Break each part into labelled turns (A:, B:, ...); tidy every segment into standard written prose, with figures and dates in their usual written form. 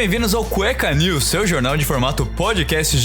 A: bem-vindos ao Cueca News, seu jornal de formato podcast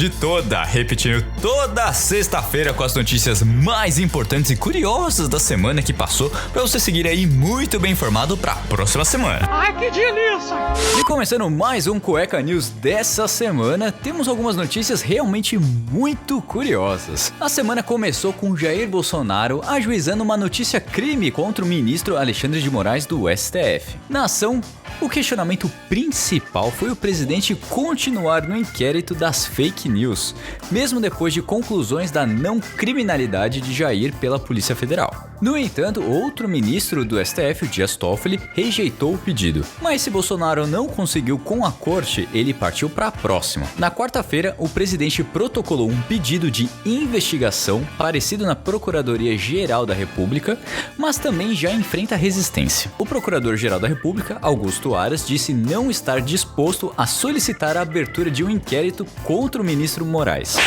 A: repetindo toda sexta-feira com as notícias mais importantes e curiosas da semana que passou, pra você seguir aí muito bem informado pra próxima semana.
B: Ai, que delícia!
A: E começando mais um Cueca News dessa semana, temos algumas notícias realmente muito curiosas. A semana começou com Jair Bolsonaro ajuizando uma notícia crime contra o ministro Alexandre de Moraes do STF. Na ação, o questionamento principal foi o presidente continuar no inquérito das fake news, mesmo depois de conclusões da não criminalidade de Jair pela Polícia Federal. No entanto, outro ministro do STF, o Dias Toffoli, rejeitou o pedido. Mas se Bolsonaro não conseguiu com a corte, ele partiu para a próxima. Na quarta-feira, o presidente protocolou um pedido de investigação parecido na Procuradoria-Geral da República, mas também já enfrenta resistência. O Procurador-Geral da República, Augusto Aras, disse não estar disposto a solicitar a abertura de um inquérito contra o ministro Moraes.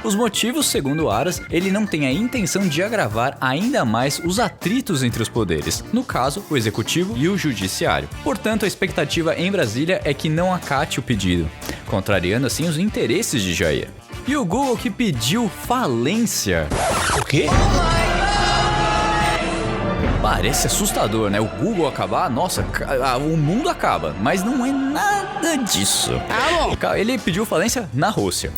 A: Os motivos, segundo Aras, ele não tem a intenção de agravar ainda mais os atritos entre os poderes, no caso, o Executivo e o Judiciário. Portanto, a expectativa em Brasília é que não acate o pedido, contrariando assim os interesses de Jair. E o Google que pediu falência.
B: O quê?
A: Parece assustador, né? O Google acabar, nossa, o mundo acaba, mas não é nada disso. Ele pediu falência na Rússia.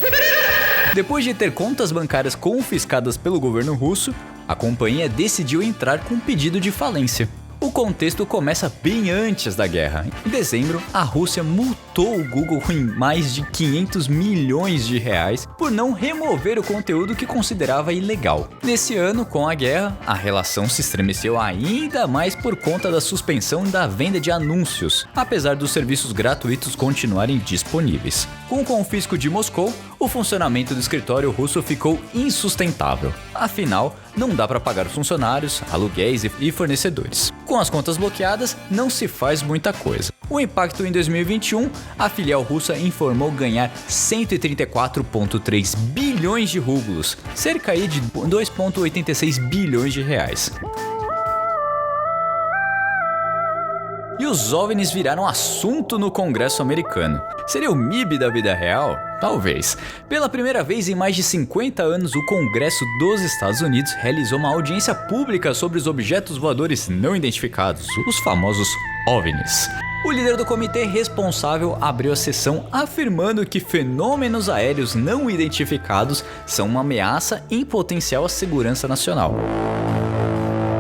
A: Depois de ter contas bancárias confiscadas pelo governo russo, a companhia decidiu entrar com um pedido de falência. O contexto começa bem antes da guerra. Em dezembro, a Rússia multou o Google em mais de 500 milhões de reais por não remover o conteúdo que considerava ilegal. Nesse ano, com a guerra, a relação se estremeceu ainda mais por conta da suspensão da venda de anúncios, apesar dos serviços gratuitos continuarem disponíveis. Com o confisco de Moscou, o funcionamento do escritório russo ficou insustentável. Afinal, não dá para pagar funcionários, aluguéis e fornecedores. Com as contas bloqueadas, não se faz muita coisa. O impacto em 2021, a filial russa informou ganhar 134,3 bilhões de rublos, cerca de 2,86 bilhões de reais. E os OVNIs viraram assunto no Congresso americano. Seria o MIB da vida real? Talvez. Pela primeira vez em mais de 50 anos, o Congresso dos Estados Unidos realizou uma audiência pública sobre os objetos voadores não identificados, os famosos OVNIs. O líder do comitê responsável abriu a sessão afirmando que fenômenos aéreos não identificados são uma ameaça em potencial à segurança nacional.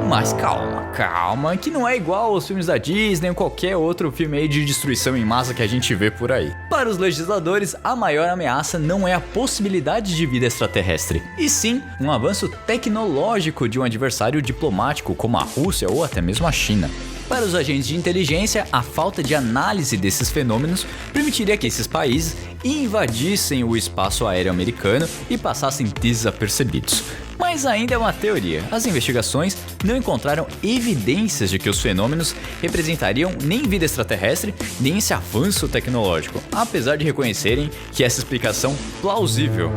A: Mas calma, que não é igual aos filmes da Disney ou qualquer outro filme aí de destruição em massa que a gente vê por aí. Para os legisladores, a maior ameaça não é a possibilidade de vida extraterrestre, e sim um avanço tecnológico de um adversário diplomático como a Rússia ou até mesmo a China. Para os agentes de inteligência, a falta de análise desses fenômenos permitiria que esses países invadissem o espaço aéreo americano e passassem desapercebidos. Mas ainda é uma teoria. As investigações não encontraram evidências de que os fenômenos representariam nem vida extraterrestre, nem esse avanço tecnológico, apesar de reconhecerem que essa explicação é plausível.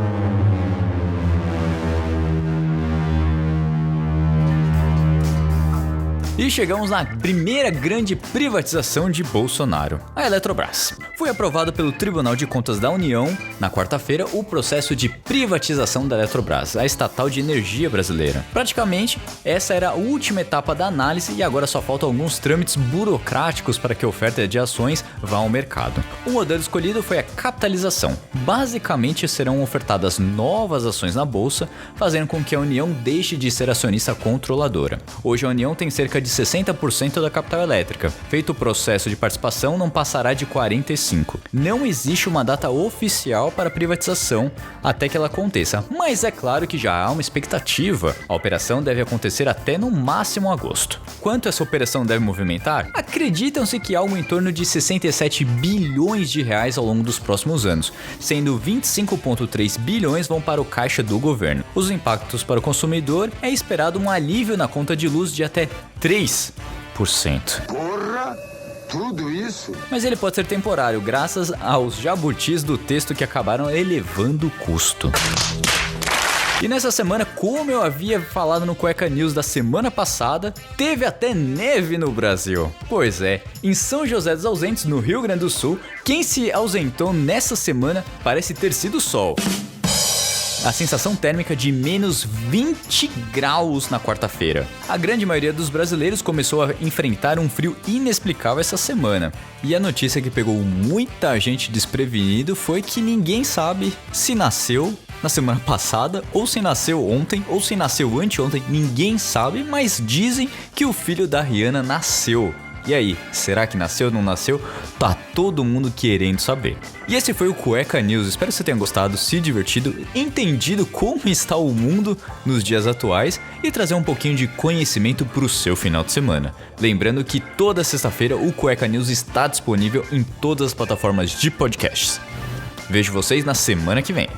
A: E chegamos na primeira grande privatização de Bolsonaro, a Eletrobras. Foi aprovado pelo Tribunal de Contas da União, na quarta-feira, o processo de privatização da Eletrobras, a estatal de energia brasileira. Praticamente, essa era a última etapa da análise e agora só faltam alguns trâmites burocráticos para que a oferta de ações vá ao mercado. O modelo escolhido foi a capitalização. Basicamente, serão ofertadas novas ações na bolsa, fazendo com que a União deixe de ser acionista controladora. Hoje a União tem cerca de 60% da capital elétrica. Feito o processo de participação, não passará de 45%. Não existe uma data oficial para a privatização até que ela aconteça, mas é claro que já há uma expectativa. A operação deve acontecer até no máximo agosto. Quanto essa operação deve movimentar? Acreditam-se que algo em torno de 67 bilhões de reais ao longo dos próximos anos, sendo 25,3 bilhões vão para o caixa do governo. Os impactos para o consumidor é esperado um alívio na conta de luz de até 3%.
C: Porra! Tudo isso?
A: Mas ele pode ser temporário, graças aos jabutis do texto que acabaram elevando o custo. E nessa semana, como eu havia falado no Cueca News da semana passada, teve até neve no Brasil. Pois é, em São José dos Ausentes, no Rio Grande do Sul, quem se ausentou nessa semana parece ter sido o sol. A sensação térmica de menos 20 graus na quarta-feira. A grande maioria dos brasileiros começou a enfrentar um frio inexplicável essa semana. E a notícia que pegou muita gente desprevenido foi que ninguém sabe se nasceu na semana passada, ou se nasceu ontem, ou se nasceu anteontem, ninguém sabe, mas dizem que o filho da Rihanna nasceu. E aí, será que nasceu ou não nasceu? Tá todo mundo querendo saber. E esse foi o Cueca News, espero que você tenha gostado, se divertido, entendido como está o mundo nos dias atuais e trazer um pouquinho de conhecimento pro seu final de semana. Lembrando que toda sexta-feira o Cueca News está disponível em todas as plataformas de podcasts. Vejo vocês na semana que vem.